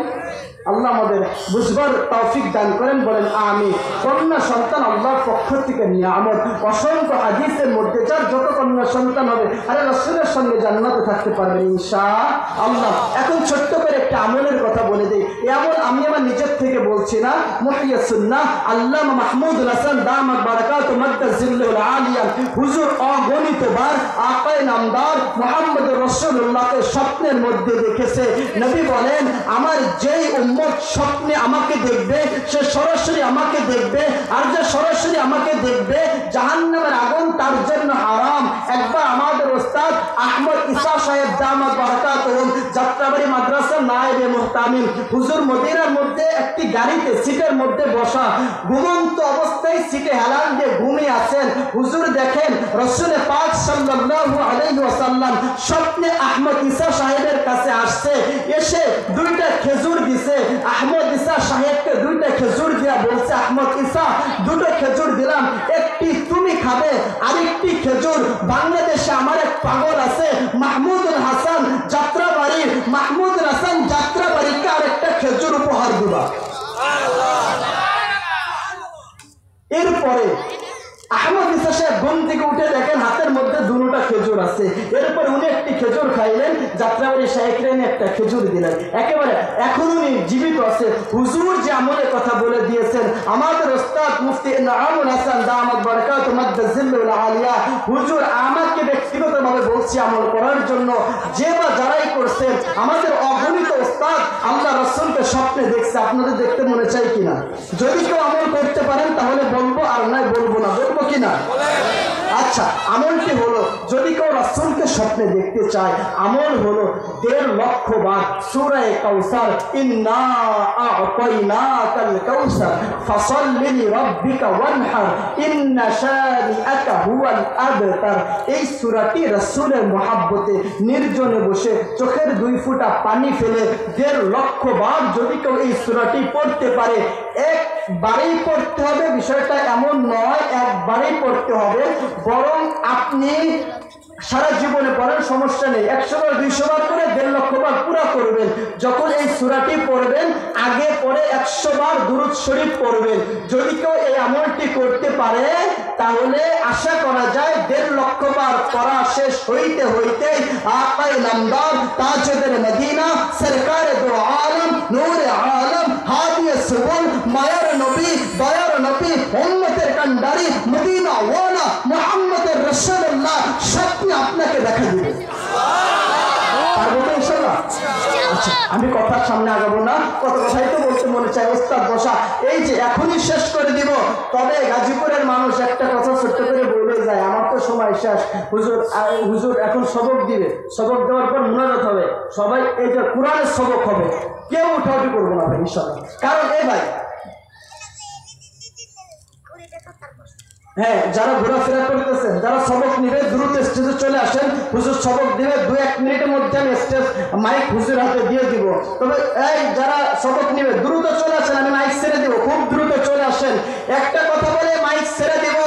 আল্লাহ আমাদের বুঝবার তৌফিক দান করেন, বলেন আমিন। কন্যা সন্তান আল্লাহর পক্ষ থেকে নিয়ামত। অসংখ্য হাদিসের মধ্যে যার যত কন্যা সন্তান হবে আরে রাসূলের সঙ্গে জান্নাতে থাকতে পারবে ইনশাআল্লাহ। এখন ছোট্ট করে একটা আমলের কথা বলে দিই। এই আমল আমি আমার নিজের থেকে বলছি না, মুহইয়্যিস সুন্নাহ আল্লামা মাহমুদুল হাসান দামাত বারাকাতু মাদ্দাজিল্লুল আলিয়া হুজুর অগণিত বার আকায়ে নামদার মুহাম্মদুর রাসূলুল্লাহকে স্বপ্নের মধ্যে দেখেছে। নবী বলেন, আমার যেই উম্মত স্বপ্নে আমাকে দেখবে সে সরাসরি আমাকে দেখবে, আর যে সরাসরি আমাকে দেখবে জাহান্নামের আগুন তার জন্য হারাম। একবার আমাদের ওস্তাদ আহমদ ইসা সাহেব দামাত বারাকাতুহু যাত্রাবাড়ি মাদ্রাসার নায়েবে মুহতামিম হুজুর মদিনার মধ্যে একটি গাড়িতে সিটের মধ্যে বসা, ঘুমন্ত অবস্থায় সিটে হেলান দিয়ে ঘুমিয়ে আছেন। হুজুর দেখেন রাসূল পাক সাল্লাল্লাহু আলাইহি ওয়াসাল্লাম স্বপ্নে আহমদ ইসা সাহেবের কাছে আসছে, এসে দুইটা খেজুর দিছে। আহমদ ইসা সাহেবকে দুইটা খেজুর দিয়া বলছে, আহমদ ইসা দুটো খেজুর দিলাম, একটি তুমি খাবে, আরেকটি খেজুর বাংলাদেশে আমার এক পাগল আছে মাহমুদুল হাসান যাত্রাবাড়ি, মাহমুদুল হাসান যাত্রাবাড়িকে আরেকটা খেজুর উপহার দিবা। এরপরে আহমদ ইসা সাহেব ঘুম থেকে উঠে দেখেন হাতের মধ্যে দুটো খেজুর আছে। এরপর উনি একটি খেজুর খাইলেন, যাত্রাবাড়ি শাইখরে একটা খেজুর দিলেন। একেবারে এখন উনি জীবিত আছে। হুজুর যে আমলের কথা বলে দিয়েছেন আমাদের ওস্তাদ মুফতি ইনামুল হাসান দামাত বারাকাতু মাদ্দাজিল্লুল আলিয়া হুজুর আমাকে ব্যক্তিগতভাবে বলছি আমল করার জন্য, যে বা যারাই করছেন আমাদের অগণিত ওস্তাদ আল্লাহ রাসূলকে স্বপ্নে দেখছে। আপনাদের দেখতে মনে চাই কিনা? যদি কেউ আমল করতে পারেন তাহলে বলবো, আর নয় বলবো না। বলবো কিনা? আচ্ছা, আমলটি হলো যদি কেউ রাসূলকে স্বপ্নে দেখতে চায়, আমল হলো 1.5 লক্ষ বার সূরা কাউসার, ইন্না আ'তাইনাকাল কাউসার ফাসাল্লি লিরাব্বিকা ওয়ানহার ইন্না শানিআকা হুয়াল আবতার। এই সূরাটি রাসূলের মহব্বতে নির্জনে বসে চোখের 2 ফোঁটা পানি ফেলে 1.5 লক্ষ বার যদি কেউ এই সূরাটি পড়তে পারে, একবারেই পড়তে হবে, বিষয়টা এমন নয় একবারেই পড়তে হবে, বরং আপনি সারা জীবনে পড়ার সমস্যা নেই, 100 বার 200 বার করে 1.5 লক্ষ বার পুরা করবেন। যখন এই সূরাটি পড়বেন আগে পরে 100 বার দুরূদ শরীফ পড়বেন। যদি কেউ এই আমলটি করতে পারে তাহলে আশা করা যায় 1.5 লক্ষ বার পড়া শেষ হইতে হইতে আকায়ে নামদার তাজুদ্দিন মদিনা সরকারে দো আলম নূরে আলম হাদিয়ে সুবুল মায়ার নবী দয়ার নবী উম্মতের কান্ডারি মদিনা ওয়ালা মুহাম্মদুর রাসূলুল্লাহ স্বপ্নে আপনাকে দেখা দিবে। পারবো তো ইনশাআল্লাহ? আচ্ছা, আমি কথার সামনে আগাবো না, কত কথাই তো বলতে মনে চায়। ওস্তাদ বসা, এই যে এখনই শেষ করে দিব। তবে গাজীপুরের মানুষ একটা কথা ছোট্ট করে বলে যায়, আমার তো সময় শেষ। হুজুর এখন সবক দিবে, সবক দেওয়ার পর মুনাজাত হবে, সবাই এই যে কোরআনের সবক হবে, কেউ উঠাউঠি করবো না ভাই ইনশাআল্লাহ। কারণ এই ভাই হ্যাঁ, যারা ঘোরাফেরা করতেছেন, যারা সবক নিবে দ্রুত স্টেজে চলে আসেন। হুজুর সবক দিবে, 2-1 মিনিটের মধ্যে আমি স্টেজ মাইক হুজুর হাতে দিয়ে দিব। তবে এই যারা সবক নিবে দ্রুত চলে আসেন, আমি মাইক ছেড়ে দিব, খুব দ্রুত চলে আসেন। একটা কথা বলে মাইক ছেড়ে দিব,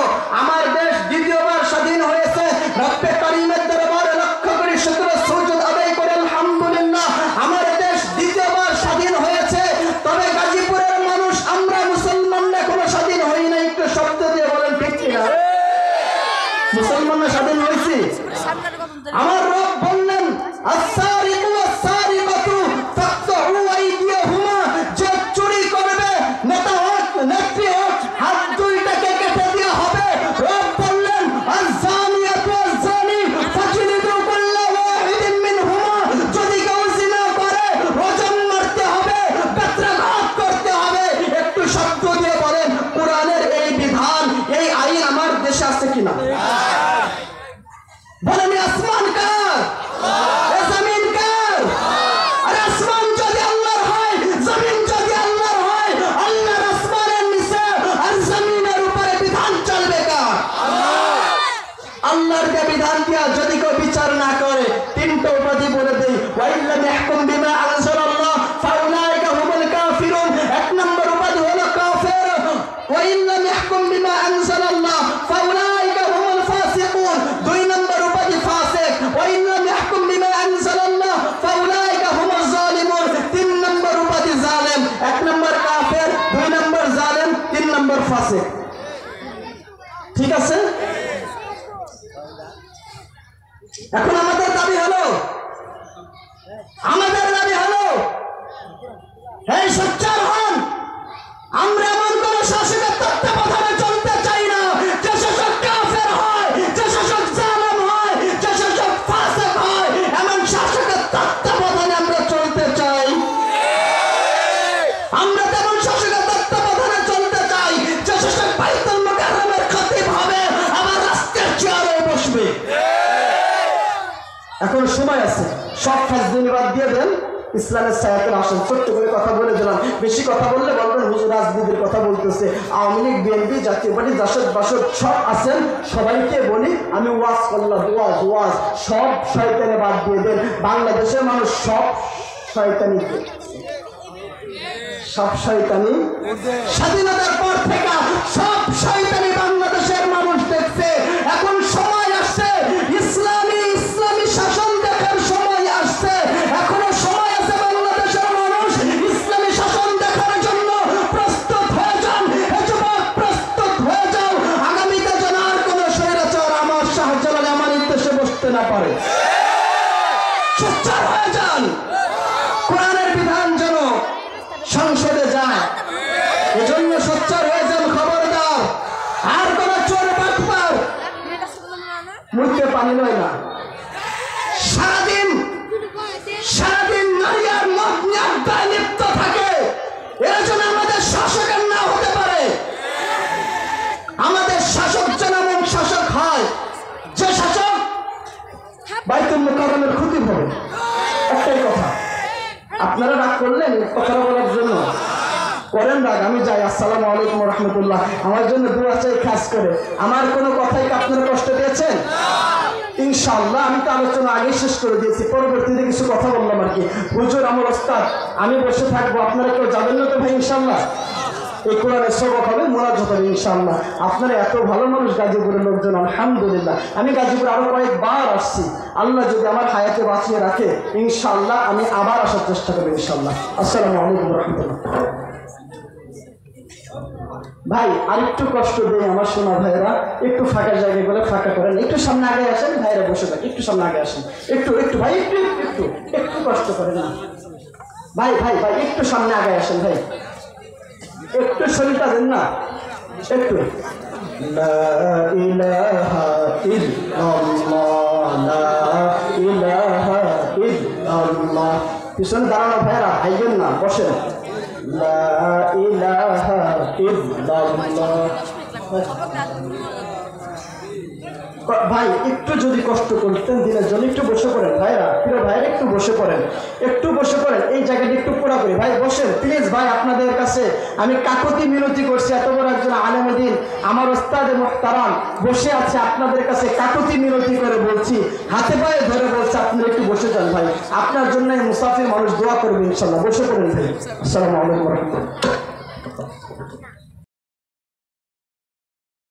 আমার দেশ দ্বিতীয়বার স্বাধীন হয়েছে। রব্বে কারীমের দরবারে লক্ষ কোটি শুকর সুজুদ আদায় করে আলহামদুলিল্লাহ আমার দেশ দ্বিতীয়বার স্বাধীন হয়েছে। তবে গাজীপুরের মানুষ আমরা মুসলমানরা এখনো স্বাধীন হই নাই। একটু শব্দ দিয়ে বলেন ঠিক কিনা? মুসলমানরা স্বাধীন হয়েছি? আমার রব বললেন আস-সারিকু ওয়াস-সারিকাতু ফাকতাউ আইদিয়াহুমা, যে চুরি করবে নেতা হোক নেত্রী হোক হাত দুইটাকে কেটে দেওয়া হবে। রব বললেন আয-যানিয়াতু ওয়াজ-যানি ফাজলিদু কুল্লা ওয়াহিদিন মিনহুমা, যদি কেউ জিনা করে রজম মারতে হবে, বেত্রাঘাত করতে হবে। একটু শব্দ দিয়ে বলেন কোরআনের এই বিধান, এই আইন আমার দেশে আছে কিনা? বলেন আসমান কার? জমিন কার? আর আসমান যদি আল্লাহর হয়, জমিন যদি আল্লাহর হয়, আল্লাহর আসমানের নিচে আর জমিনের উপরে বিধান চলবে কার? আল্লাহর যে বিধান দিয়া যদি কেউ বিচার না করে, 3টা উপাধি বলে দেই। ওয়াইল্লাম ইয়াহকুম বিমা আনজালাল্লাহ ফাউলাইকা হুমুল কাফিরুন। 1 নম্বর উপাধি হলো কাফের। ওয়াইল্লাম ইয়াহকুম বিমা আনজালাল্লাহ ফাউলাইকা হুমুল এখন আমাদের দাবি হলো এই সোচ্চার হন। আমরা এমন কোন শাসকের তত্ত্বাবধানে চলতে চাই না যে শাসক কাফের হয়, যে শাসক জালেম হয়, যে শাসক ফাসিক হয়। এমন শাসকের তত্ত্বাবধানে আমরা চলতে চাই। আমরা তেমন শাসকের তত্ত্বাবধানে চলতে চাই যে শাসক বাইতুল মুকাররমের খতিব হবে, আবার রাষ্ট্রের চেয়ারে বসবে। এখন সময় আছে, সব ফাজলামি বাদ দিয়ে দেন, ইসলামের ছায়াতলে আসেন। ছোট্ট করে কথা বলে দিলাম, বেশি কথা বললে বলবেন হুজুর রাজনীতির কথা বলতেছে। আওয়ামী লীগ, বিএনপি, জাতীয় পার্টি, জাসদ বাসদ সব আছেন, সবাইকে বলি আমি ওয়াজ করলাম, ওয়াজ সব শয়তানি বাদ দিয়ে দেন। বাংলাদেশের মানুষ সব শয়তানি স্বাধীনতার পর থেকে সব শয়তানি বাংলাদেশের মানুষ দেখছে। এখন সময় আসছে ইসলামী শাসন দেখার সময় আসছে। এখনো সময় আছে, বাংলাদেশের মানুষ ইসলামী শাসন দেখার জন্য প্রস্তুত হয়ে যান। যুবক প্রস্তুত হয়ে যাও, আগামীতে যেন আর কোনো স্বৈরাচার আমার শাহজালাল আমার নির্দেশে বসতে না পারে। সোচ্চার হয়ে যান, কোরআনের বিধান যেন সংসদে যায়, এজন্য সোচ্চার হয়ে যান। খবরদার আর কোন চোর বাটপার মুখে পানি নয় না। সারাদিন নারী আর মদ নিয়ে লিপ্ত থাকে, এর জন্য আমাদের শাসকের না হতে পারে। আমাদের শাসক যেন এমন শাসক হয় যে শাসক বাইতুল মুকাররমের খতিব হবে। একটাই কথা, আপনারা রাগ করলেন কথা বলার জন্য, করেন রাগ, আমি যাই। আসসালামু আলাইকুম ওয়া রাহমাতুল্লাহ। আমার জন্য দোয়া চাই খাস করে। আমার কোনো কথাই কি আপনারা কষ্ট দিয়েছেন? ইনশাআল্লাহ আমি তো আলোচনা আগে শেষ করে দিয়েছি, পরবর্তীতে কিছু কথা বললাম আর কি। হুজুর আমার ওস্তাদ, আমি বসে থাকবো, আপনারা কেউ যাবেন না তো ভাই? ইনশাআল্লাহ এই কোরআনের সবক হবে, মোনাজাত হবে ইনশাআল্লাহ। আপনারা এত ভালো মানুষ গাজীপুরের লোকজন, আলহামদুলিল্লাহ। আমি গাজীপুর আরো কয়েকবার আসছি, আল্লাহ যদি আমার হায়াতে বাঁচিয়ে রাখে ইনশাআল্লাহ আমি আবার আসার চেষ্টা করবো ইনশাআল্লাহ। আসসালামু আলাইকুম ওয়া রাহমাতুল্লাহ। ভাই আরেকটু কষ্ট দেই আমার সোনা ভাইয়েরা, একটু ফাঁকা জায়গায় বলে ফাঁকা করেন, একটু সামনে আগে আসেন ভাইয়েরা, বসে থাক, একটু সামনে আগে আসেন, একটু ভাই একটু কষ্ট করেন না ভাই, একটু সামনে আগে আসেন ভাই, একটু শরীরটা দেন না একটু। লা ইলাহা ইল্লাল্লাহ, লা ইলাহা ইল্লাল্লাহ। পিছনে দাঁড়ানো ভাইয়েরা ভাইবেন না, বসেন। লা ইলাহা ইল্লাল্লাহ। ভাই একটু যদি কষ্ট করতেন দিনের জন্য, একটু বসে পড়েন ভাইরা, প্রিয় ভাইরা একটু বসে পড়েন, এই জায়গাটা একটু পুরা করি ভাই, বসেন প্লিজ ভাই। আপনাদের কাছে আমি কাকুতি মিনতি করছি, এত বড় একজন আলেমে দ্বীন আমার ওস্তাদে মুহতারাম বসে আছে, আপনাদের কাছে কাকুতি মিনতি করে বলছি, হাতে পায়ে ধরে বলছি, আপনারা একটু বসে যান ভাই। আপনার জন্য এই মুসাফির মানুষ দোয়া করবে ইনশাআল্লাহ। বসে পড়েন ভাই। আসসালামু আলাইকুম ওয়া রাহমাতুল্লাহ।